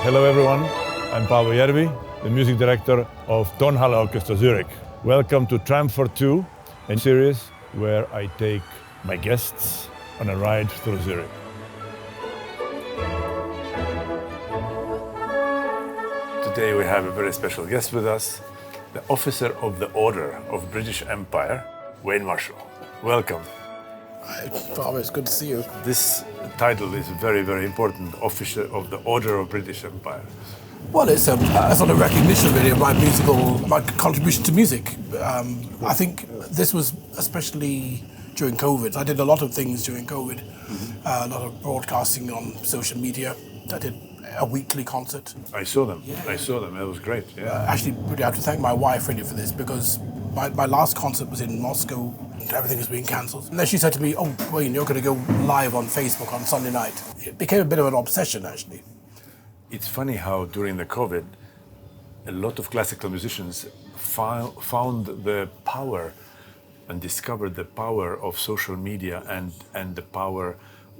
Hello everyone, I'm Paavo Järvi, the music director of Tonhalle Orchestra Zürich. Welcome to Tramfahrt 2, a series where I take my guests on a ride through Zürich. Today we have a very special guest with us, the Officer of the Order of British Empire, Wayne Marshall. Welcome. Hi, Paavo, it's good to see you. This title is very, very important, Officer of the Order of British Empire. Well, it's a sort of recognition, really, of my contribution to music. I think this was especially during COVID. I did a lot of things during COVID, a lot of broadcasting on social media. I did a weekly concert. I saw them. Yeah. I saw them. It was great. Yeah. Actually, I have to thank my wife really for this because my last concert was in Moscow. Everything was being cancelled. And then she said to me, "Oh, Wayne, you're going to go live on Facebook on Sunday night." It became a bit of an obsession, actually. It's funny how during the COVID, a lot of classical musicians found the power and discovered the power of social media and the power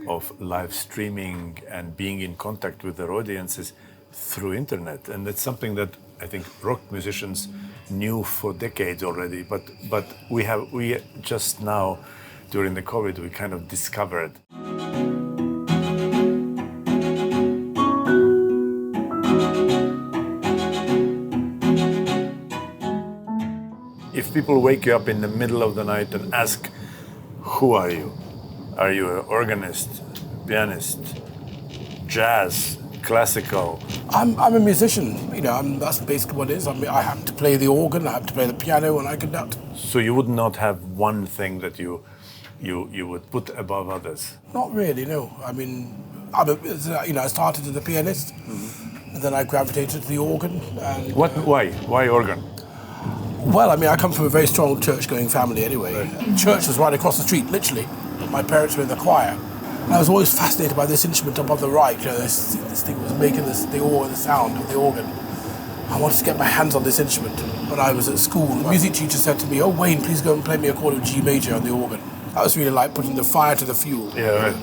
of live streaming and being in contact with their audiences through internet. And that's something that I think rock musicians knew for decades already, but we just now, during the COVID, we kind of discovered. If people wake you up in the middle of the night and ask, who are you? Are you an organist, pianist, jazz, classical? I'm a musician, that's basically what it is. I happen to play the organ, I happen to play the piano, and I conduct. So you would not have one thing that you would put above others? Not really, no. I started as a pianist, and then I gravitated to the organ. And, Why organ? Well, I come from a very strong church-going family anyway. Right. Church was right across the street, literally. My parents were in the choir. And I was always fascinated by this instrument up on the right. This thing was making the sound of the organ. I wanted to get my hands on this instrument. When I was at school, the music teacher said to me, "Oh, Wayne, please go and play me a chord of G major on the organ." That was really like putting the fire to the fuel. Yeah, right.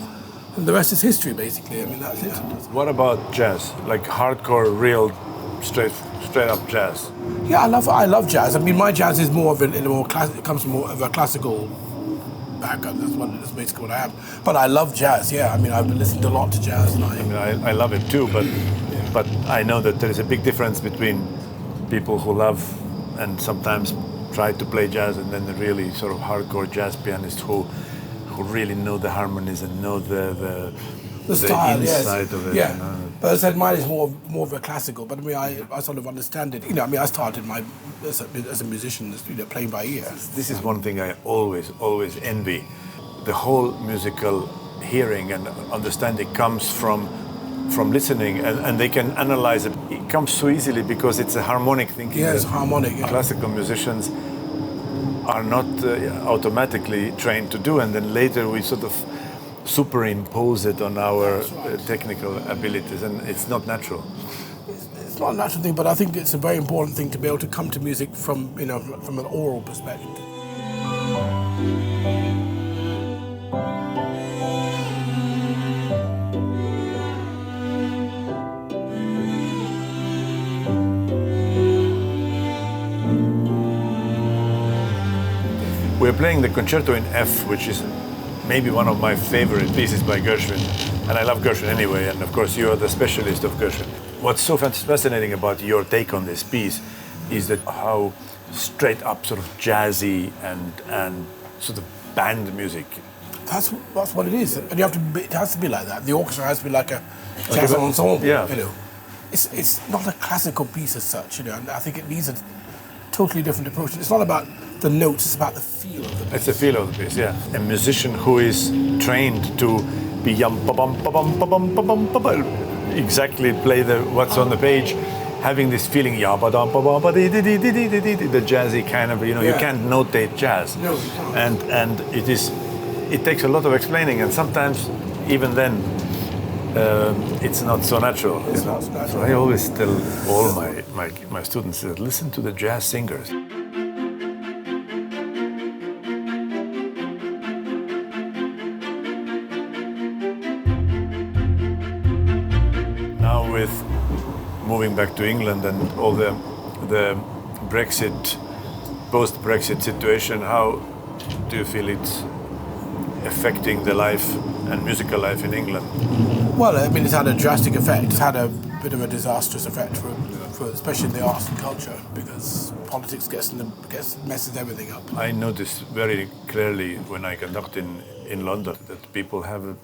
And the rest is history, basically. That's it. What about jazz? Like hardcore, real, straight up jazz? Yeah, I love jazz. My jazz is more of it comes from more of a classical background. That's basically what I am. But I love jazz. Yeah, I've listened a lot to jazz. And I love it too. But I know that there is a big difference between people who love and sometimes try to play jazz, and then the really sort of hardcore jazz pianists who really know the harmonies and know the style, inside of it. Yeah. But as I said, mine is more of a classical. But I sort of understand it. I started as a musician, playing by ear. This is one thing I always envy. The whole musical hearing and understanding comes from listening, and they can analyze it. It comes so easily because it's a harmonic thinking. Yeah, it's harmonic. Yeah. Classical musicians are not automatically trained to do, and then later we sort of superimpose it on our technical abilities, and it's not natural. It's not a natural thing, but I think it's a very important thing to be able to come to music from an oral perspective. We're playing the concerto in F, which is maybe one of my favorite pieces by Gershwin, and I love Gershwin anyway, and of course you are the specialist of Gershwin. What's so fascinating about your take on this piece is that how straight up sort of jazzy and sort of band music. That's what it is, and it has to be like that. The orchestra has to be like a jazz ensemble. Yeah. It's not a classical piece as such, and I think it needs a totally different approach. It's not about the notes, it's about the feel of the piece. It's the feel of the piece, yeah. A musician who is trained to be exactly play what's on the page, having this feeling the jazzy kind of, you can't notate jazz. No, you can't. And it takes a lot of explaining, and sometimes even then it's not so natural. It's not so natural. So I always tell all my students that listen to the jazz singers. Now with moving back to England and all the Brexit, post-Brexit situation, how do you feel it's affecting the life and musical life in England? Well, I mean, it's had a drastic effect. It's had a bit of a disastrous effect for especially the arts and culture, because politics messes everything up. I noticed very clearly when I conduct in London that people have a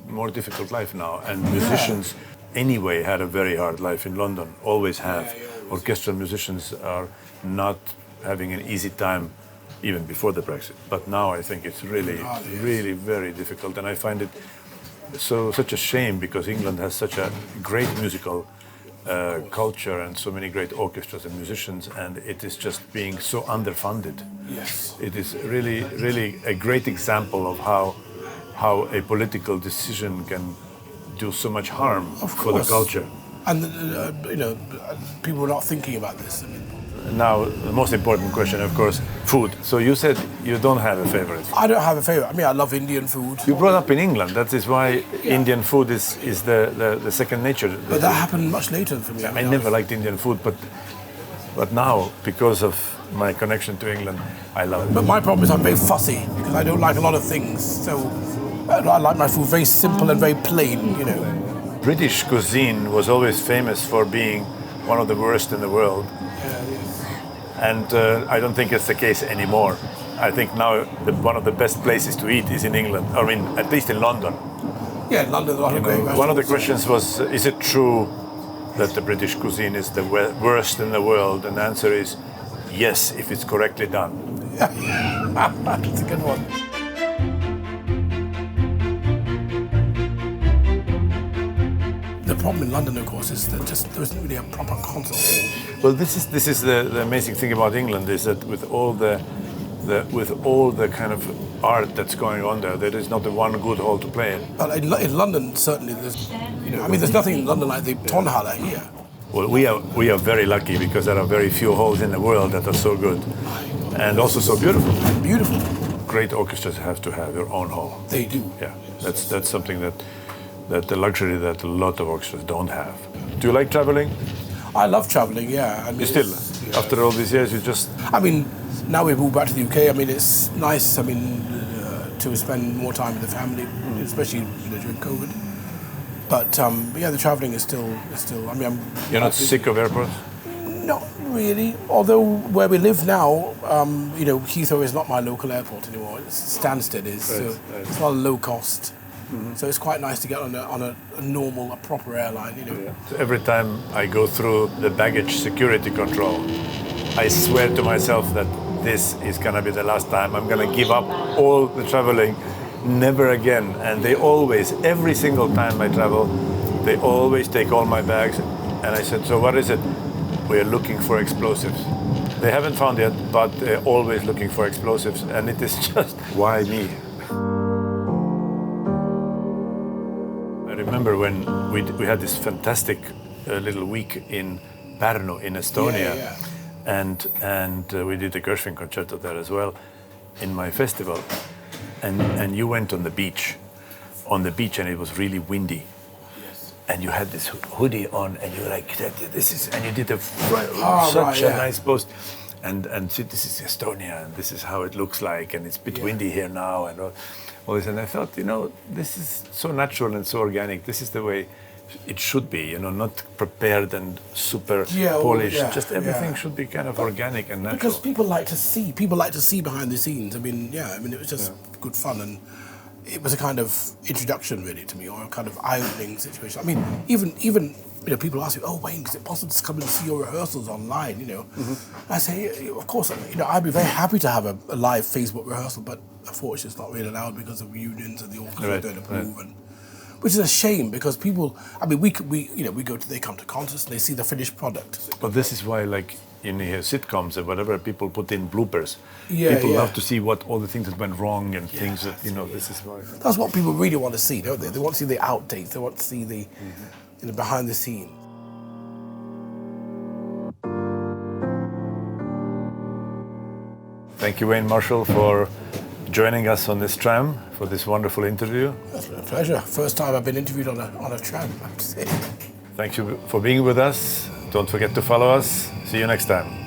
more difficult life now, and musicians anyway had a very hard life in London, always have. Orchestral musicians are not having an easy time even before the Brexit, but now I think it's really very difficult, and I find it such a shame, because England has such a great musical culture and so many great orchestras and musicians, and it is just being so underfunded. Yes. It is really a great example of how a political decision can do so much harm for the culture. And people are not thinking about this. I mean, now, the most important question, of course, food. So you said you don't have a favorite. I don't have a favorite. I mean, I love Indian food. You brought up in England. That is why Indian food is the second nature. But that happened much later for me. I never liked Indian food, but now, because of my connection to England, I love it. But my problem is I'm very fussy, because I don't like a lot of things. So I like my food very simple and very plain, you know. British cuisine was always famous for being one of the worst in the world. And I don't think it's the case anymore. I think now one of the best places to eat is in England, I mean, at least in London. Yeah, in London, great restaurants. One of the questions was, is it true that the British cuisine is the worst in the world? And the answer is yes, if it's correctly done. That's a good one. The problem in London, of course, is that there isn't really a proper concert hall. Well, this is the amazing thing about England, is that with all the kind of art that's going on there is not the one good hall to play in. Well, in London, certainly, there's nothing in London like the Tonhalle here. Well, we are very lucky, because there are very few halls in the world that are so good and also so beautiful. Beautiful. Great orchestras have to have their own hall. They do. Yeah, that's something that the luxury that a lot of orchestras don't have. Do you like traveling? I love traveling, yeah. I mean, you still, after all these years, you just... I mean, now we've moved back to the UK. I mean, it's nice, to spend more time with the family, especially during COVID. But the traveling is still. You're not sick of airports? Not really. Although where we live now, Heathrow is not my local airport anymore. Stansted is. Right, so it's not low cost. Mm-hmm. So it's quite nice to get on a normal, a proper airline, Yeah. So every time I go through the baggage security control, I swear to myself that this is gonna be the last time. I'm gonna give up all the traveling, never again. And they always, every single time I travel, they always take all my bags. And I said, so what is it? We're looking for explosives. They haven't found yet, but they're always looking for explosives. And it is just, why me? I remember when we had this fantastic little week in Pärnu in Estonia, and we did a Gershwin concerto there as well in my festival, and you went on the beach, and it was really windy, and you had this hoodie on, and you were like, this is, and you did such a nice post, and so this is Estonia, and this is how it looks like, and it's a bit windy here now, and all this, and I thought, this is so natural and so organic. This is the way it should be, not prepared and super polished. Just everything should be kind of organic and natural. Because people like to see behind the scenes. It was just good fun, and it was a kind of introduction really to me, or a kind of eye-opening situation. I mean, even people ask me, "Oh, Wayne, is it possible to come and see your rehearsals online?" Mm-hmm. I say, of course. I'd be very happy to have a live Facebook rehearsal, but unfortunately, it's not really allowed because of unions and the orchestra don't approve, which is a shame, because people. I mean, they come to concerts and they see the finished product. But this is why, like in sitcoms and whatever, people put in bloopers. People love to see what all the things that went wrong and things that This is why. That's what people really want to see, don't they? They want to see the outtakes. They want to see the behind the scenes. Thank you, Wayne Marshall, for joining us on this tram for this wonderful interview. That's a pleasure. First time I've been interviewed on a tram, I have to say. Thank you for being with us. Don't forget to follow us. See you next time.